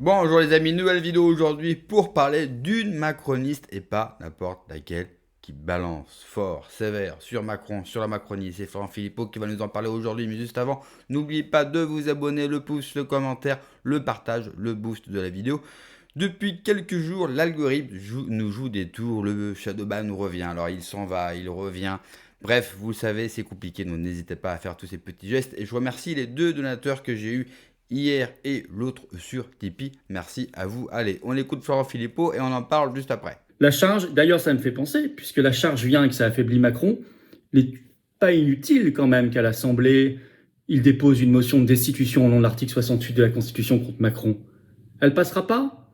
Bonjour les amis, nouvelle vidéo aujourd'hui pour parler d'une macroniste et pas n'importe laquelle qui balance fort, sévère sur Macron, sur la Macronie. C'est Florent Philippot qui va nous en parler aujourd'hui, mais juste avant, n'oubliez pas de vous abonner, le pouce, le commentaire, le partage, le boost de la vidéo. Depuis quelques jours, l'algorithme nous joue des tours, le Shadowban nous revient, alors il s'en va, il revient. Bref, vous le savez, c'est compliqué, donc n'hésitez pas à faire tous ces petits gestes. Et je remercie les deux donateurs que j'ai eus hier et l'autre sur Tipeee. Merci à vous. Allez, on écoute Florent Philippot et on en parle juste après. La charge, d'ailleurs ça me fait penser, puisque la charge vient et que ça affaiblit Macron, il n'est pas inutile quand même qu'à l'Assemblée, il dépose une motion de destitution au nom de l'article 68 de la Constitution contre Macron. Elle passera pas?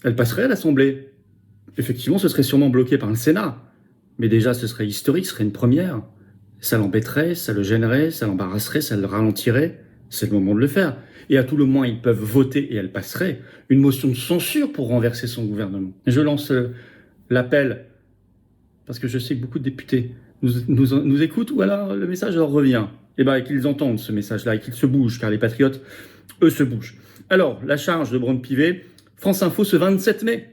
Elle passerait à l'Assemblée. Effectivement, ce serait sûrement bloqué par le Sénat. Mais déjà, ce serait historique, ce serait une première. Ça l'embêterait, ça le gênerait, ça l'embarrasserait, ça le ralentirait. C'est le moment de le faire. Et à tout le moins, ils peuvent voter, et elle passerait, une motion de censure pour renverser son gouvernement. Et je lance l'appel, parce que je sais que beaucoup de députés nous écoutent, ou alors le message leur revient. Et bien, qu'ils entendent ce message-là, et qu'ils se bougent, car les patriotes, eux, se bougent. Alors, la charge de Braun-Pivet, France Info ce 27 mai.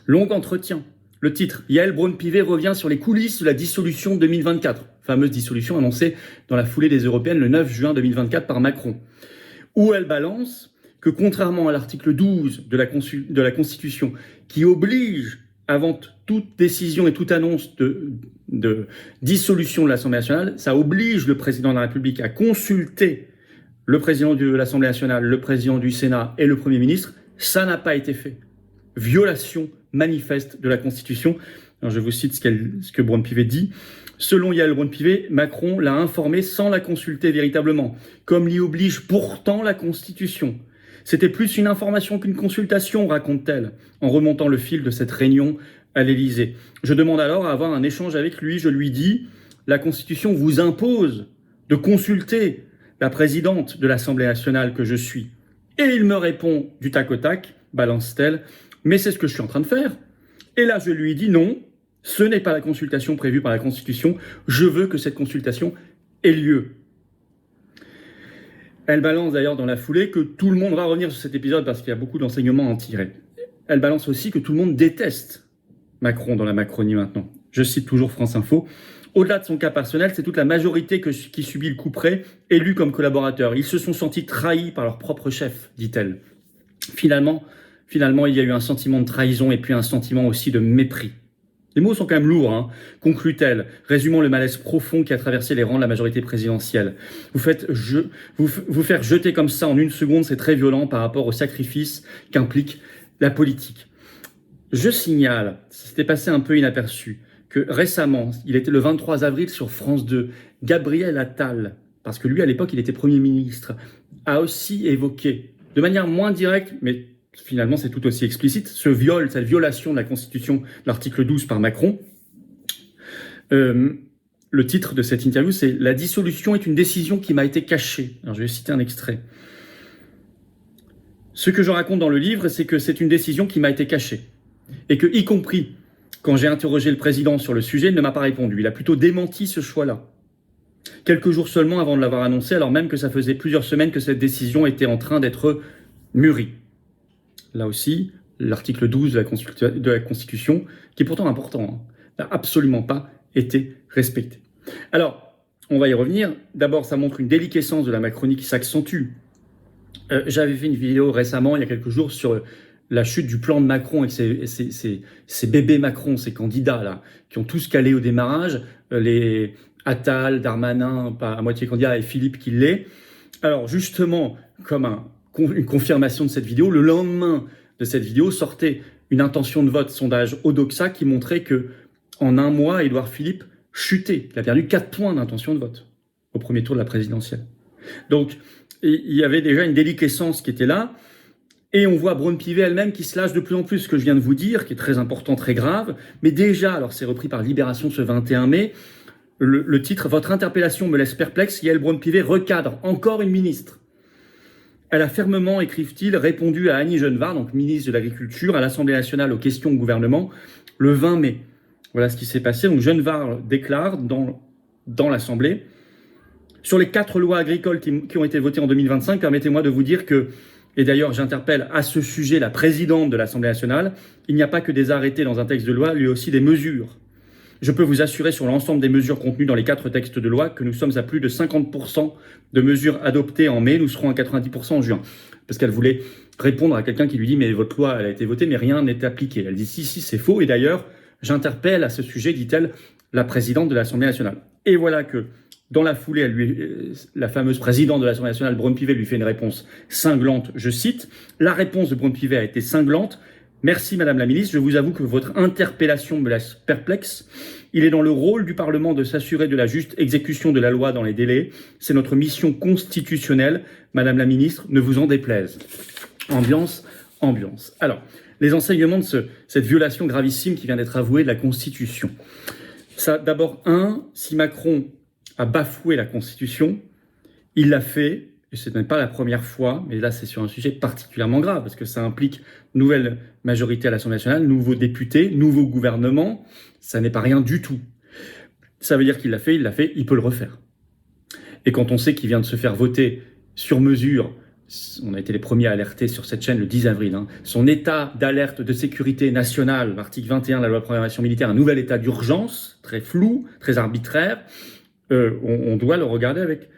Long entretien. Le titre, Yael Braun-Pivet revient sur les coulisses de la dissolution 2024. Fameuse dissolution annoncée dans la foulée des européennes le 9 juin 2024 par Macron. Où elle balance que contrairement à l'article 12 de la Constitution, qui oblige avant toute décision et toute annonce de dissolution de l'Assemblée nationale, ça oblige le président de la République à consulter le président de l'Assemblée nationale, le président du Sénat et le Premier ministre. Ça n'a pas été fait. Violation manifeste de la Constitution. Alors je vous cite ce que Braun-Pivet dit. Selon Yael Braun-Pivet, Macron l'a informé sans la consulter véritablement, comme l'y oblige pourtant la Constitution. C'était plus une information qu'une consultation, raconte-t-elle, en remontant le fil de cette réunion à l'Élysée. Je demande alors à avoir un échange avec lui. Je lui dis, la Constitution vous impose de consulter la présidente de l'Assemblée nationale que je suis. Et il me répond du tac au tac, balance-t-elle, mais c'est ce que je suis en train de faire. Et là, je lui dis non, ce n'est pas la consultation prévue par la Constitution. Je veux que cette consultation ait lieu. Elle balance d'ailleurs dans la foulée que tout le monde va revenir sur cet épisode parce qu'il y a beaucoup d'enseignements à en tirer. Elle balance aussi que tout le monde déteste Macron dans la Macronie maintenant. Je cite toujours France Info. Au-delà de son cas personnel, c'est toute la majorité qui subit le couperet, élue comme collaborateur. Ils se sont sentis trahis par leur propre chef, dit-elle. Finalement, il y a eu un sentiment de trahison et puis un sentiment aussi de mépris. Les mots sont quand même lourds, hein, conclut-elle, résumant le malaise profond qui a traversé les rangs de la majorité présidentielle. Vous faire jeter comme ça en une seconde, c'est très violent par rapport au sacrifice qu'implique la politique. Je signale, ça s'était passé un peu inaperçu, que récemment, il était le 23 avril sur France 2, Gabriel Attal, parce que lui à l'époque il était Premier ministre, a aussi évoqué, de manière moins directe, mais finalement c'est tout aussi explicite, cette violation de la Constitution, de l'article 12 par Macron. Le titre de cette interview, c'est « La dissolution est une décision qui m'a été cachée ». Alors je vais citer un extrait. Ce que je raconte dans le livre, c'est que c'est une décision qui m'a été cachée. Et que, y compris quand j'ai interrogé le président sur le sujet, il ne m'a pas répondu. Il a plutôt démenti ce choix-là. Quelques jours seulement avant de l'avoir annoncé, alors même que ça faisait plusieurs semaines que cette décision était en train d'être mûrie. Là aussi, l'article 12 de la Constitution, qui est pourtant important, n'a absolument pas été respecté. Alors, on va y revenir. D'abord, ça montre une déliquescence de la Macronie qui s'accentue. J'avais fait une vidéo récemment, il y a quelques jours, sur la chute du plan de Macron et ces bébés Macron, ces candidats-là, qui ont tous calé au démarrage, les Attal, Darmanin, pas à moitié candidat, et Philippe qui l'est. Alors justement, comme une confirmation de cette vidéo, le lendemain de cette vidéo sortait une intention de vote sondage Odoxa qui montrait que en un mois, Édouard Philippe chutait. Il a perdu 4 points d'intention de vote au premier tour de la présidentielle. Donc, il y avait déjà une déliquescence qui était là. Et on voit Braun-Pivet elle-même qui se lâche de plus en plus, ce que je viens de vous dire, qui est très important, très grave. Mais déjà, alors c'est repris par Libération ce 21 mai, le titre « Votre interpellation me laisse perplexe, Yael Braun-Pivet recadre encore une ministre ». Elle a fermement, écrivent-ils, répondu à Annie Genevard, donc ministre de l'Agriculture, à l'Assemblée nationale aux questions au gouvernement, le 20 mai. Voilà ce qui s'est passé. Donc Genevard déclare dans l'Assemblée, sur les 4 lois agricoles qui ont été votées en 2025, permettez-moi de vous dire que Et d'ailleurs, j'interpelle à ce sujet la présidente de l'Assemblée nationale. Il n'y a pas que des arrêtés dans un texte de loi, il y a aussi des mesures. Je peux vous assurer sur l'ensemble des mesures contenues dans les 4 textes de loi que nous sommes à plus de 50% de mesures adoptées en mai. Nous serons à 90% en juin. Parce qu'elle voulait répondre à quelqu'un qui lui dit « mais votre loi, elle a été votée, mais rien n'est appliqué ». Elle dit « si, c'est faux ». Et d'ailleurs, j'interpelle à ce sujet, dit-elle, la présidente de l'Assemblée nationale. Et voilà que, dans la foulée, la fameuse présidente de l'Assemblée nationale, Braun-Pivet, lui fait une réponse cinglante, je cite. La réponse de Braun-Pivet a été cinglante. Merci Madame la Ministre, je vous avoue que votre interpellation me laisse perplexe. Il est dans le rôle du Parlement de s'assurer de la juste exécution de la loi dans les délais. C'est notre mission constitutionnelle. Madame la Ministre, ne vous en déplaise. Ambiance. Alors, les enseignements de cette violation gravissime qui vient d'être avouée de la Constitution. Ça, d'abord, si Macron a bafoué la Constitution, il l'a fait, et ce n'est pas la première fois, mais là c'est sur un sujet particulièrement grave, parce que ça implique nouvelle majorité à l'Assemblée nationale, nouveaux députés, nouveau gouvernement, ça n'est pas rien du tout. Ça veut dire qu'il l'a fait, il peut le refaire. Et quand on sait qu'il vient de se faire voter sur mesure, on a été les premiers à alerter sur cette chaîne le 10 avril, son état d'alerte de sécurité nationale, l'article 21 de la loi de programmation militaire, un nouvel état d'urgence, très flou, très arbitraire, on doit le regarder avec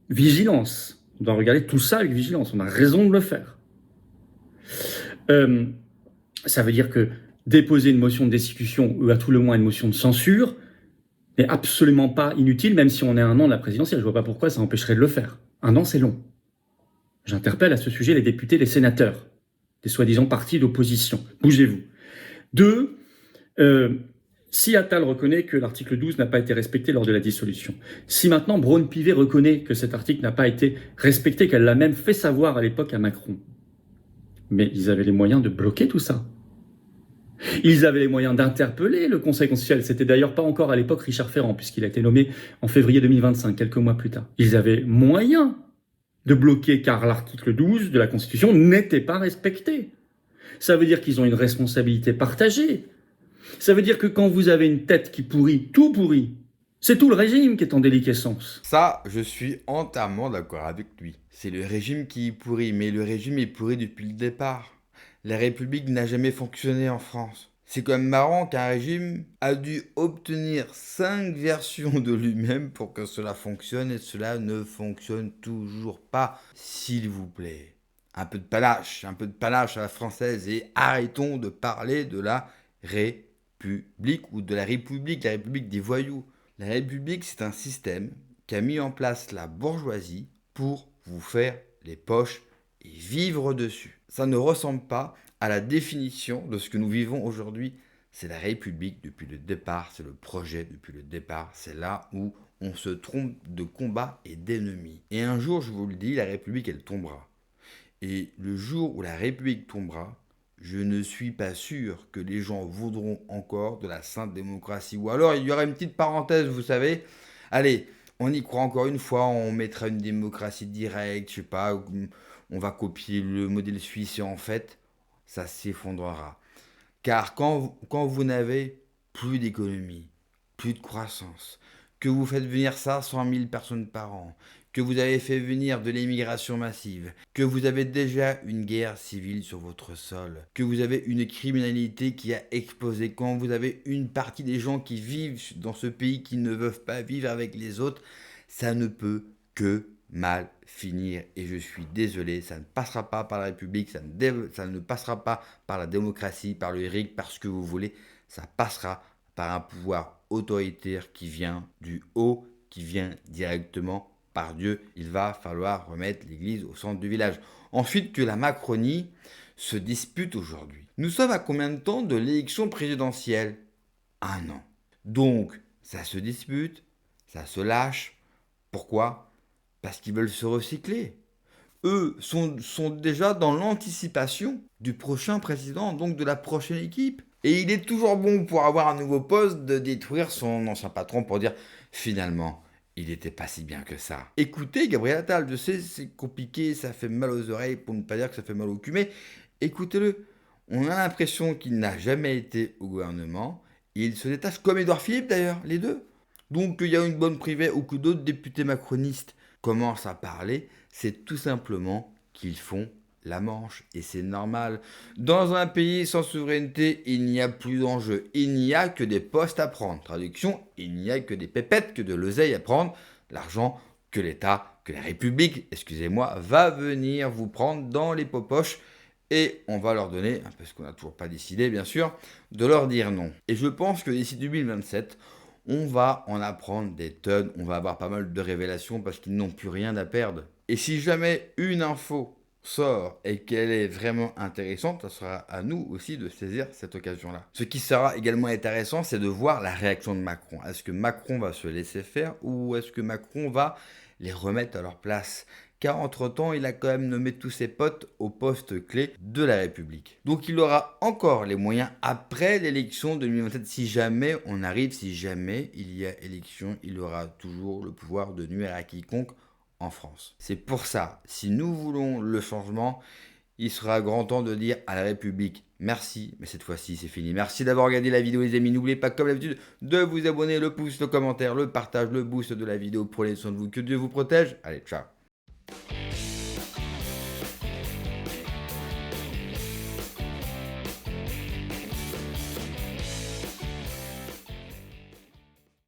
vigilance. On doit regarder tout ça avec vigilance. On a raison de le faire. Ça veut dire que déposer une motion de destitution, ou à tout le moins une motion de censure, n'est absolument pas inutile, même si on est à 1 an de la présidentielle. Je ne vois pas pourquoi ça empêcherait de le faire. 1 an, c'est long. J'interpelle à ce sujet les députés, les sénateurs, des soi-disant partis d'opposition. Bougez-vous. 2, si Attal reconnaît que l'article 12 n'a pas été respecté lors de la dissolution, si maintenant Braun-Pivet reconnaît que cet article n'a pas été respecté, qu'elle l'a même fait savoir à l'époque à Macron, mais ils avaient les moyens de bloquer tout ça. Ils avaient les moyens d'interpeller le Conseil constitutionnel. C'était d'ailleurs pas encore à l'époque Richard Ferrand, puisqu'il a été nommé en février 2025, quelques mois plus tard. Ils avaient moyen de bloquer, car l'article 12 de la Constitution n'était pas respecté. Ça veut dire qu'ils ont une responsabilité partagée. Ça veut dire que quand vous avez une tête qui pourrit, tout pourrit, c'est tout le régime qui est en déliquescence. Ça, je suis entièrement d'accord avec lui. C'est le régime qui est pourri, mais le régime est pourri depuis le départ. La République n'a jamais fonctionné en France. C'est quand même marrant qu'un régime a dû obtenir 5 versions de lui-même pour que cela fonctionne, et cela ne fonctionne toujours pas, s'il vous plaît. Un peu de panache à la française, et arrêtons de parler de la République ou de la République des voyous. La République, c'est un système qu'a mis en place la bourgeoisie pour vous faire les poches et vivre dessus. Ça ne ressemble pas à la définition de ce que nous vivons aujourd'hui. C'est la République depuis le départ, c'est le projet depuis le départ. C'est là où on se trompe de combat et d'ennemis. Et un jour, je vous le dis, la République, elle tombera. Et le jour où la République tombera, je ne suis pas sûr que les gens voudront encore de la sainte démocratie. Ou alors, il y aura une petite parenthèse, vous savez. Allez, on y croit encore une fois, on mettra une démocratie directe, je sais pas, on va copier le modèle suisse, et en fait, ça s'effondrera. Car quand vous n'avez plus d'économie, plus de croissance, que vous faites venir 100 000 personnes par an, que vous avez fait venir de l'immigration massive, que vous avez déjà une guerre civile sur votre sol, que vous avez une criminalité qui a explosé, quand vous avez une partie des gens qui vivent dans ce pays qui ne veulent pas vivre avec les autres, ça ne peut que mal finir. Et je suis désolé, ça ne passera pas par la République, ça ne passera pas par la démocratie, par le RIC, par ce que vous voulez, ça passera par un pouvoir autoritaire qui vient du haut, qui vient directement par Dieu. Il va falloir remettre l'église au centre du village. Ensuite, que la Macronie se dispute aujourd'hui. Nous sommes à combien de temps de l'élection présidentielle ? 1 an. Donc, ça se dispute, ça se lâche. Pourquoi ? Parce qu'ils veulent se recycler. Eux sont déjà dans l'anticipation du prochain président, donc de la prochaine équipe. Et il est toujours bon pour avoir un nouveau poste de détruire son ancien patron pour dire finalement, il n'était pas si bien que ça. Écoutez Gabriel Attal, je sais c'est compliqué, ça fait mal aux oreilles pour ne pas dire que ça fait mal au cul, mais écoutez-le. On a l'impression qu'il n'a jamais été au gouvernement. Il se détache comme Édouard Philippe d'ailleurs, les deux. Donc il y a une bonne privée ou que d'autres députés macronistes commencent à parler, c'est tout simplement qu'ils font la Manche, et c'est normal. Dans un pays sans souveraineté, il n'y a plus d'enjeu, il n'y a que des postes à prendre. Traduction, il n'y a que des pépettes, que de l'oseille à prendre, l'argent que l'État, que la République, excusez-moi, va venir vous prendre dans les poches. Et on va leur donner, parce qu'on n'a toujours pas décidé bien sûr, de leur dire non. Et je pense que d'ici 2027, on va en apprendre des tonnes, on va avoir pas mal de révélations parce qu'ils n'ont plus rien à perdre. Et si jamais une info sort et qu'elle est vraiment intéressante, ça sera à nous aussi de saisir cette occasion-là. Ce qui sera également intéressant, c'est de voir la réaction de Macron. Est-ce que Macron va se laisser faire ou est-ce que Macron va les remettre à leur place ? Car entre-temps, il a quand même nommé tous ses potes au poste clé de la République. Donc il aura encore les moyens après l'élection de 2027. Si jamais on arrive, si jamais il y a élection, il aura toujours le pouvoir de nuire à quiconque en France. C'est pour ça, si nous voulons le changement, il sera grand temps de dire à la République merci, mais cette fois-ci c'est fini. Merci d'avoir regardé la vidéo les amis, n'oubliez pas comme d'habitude de vous abonner, le pouce, le commentaire, le partage, le boost de la vidéo. Prenez soin de vous, que Dieu vous protège. Allez, ciao.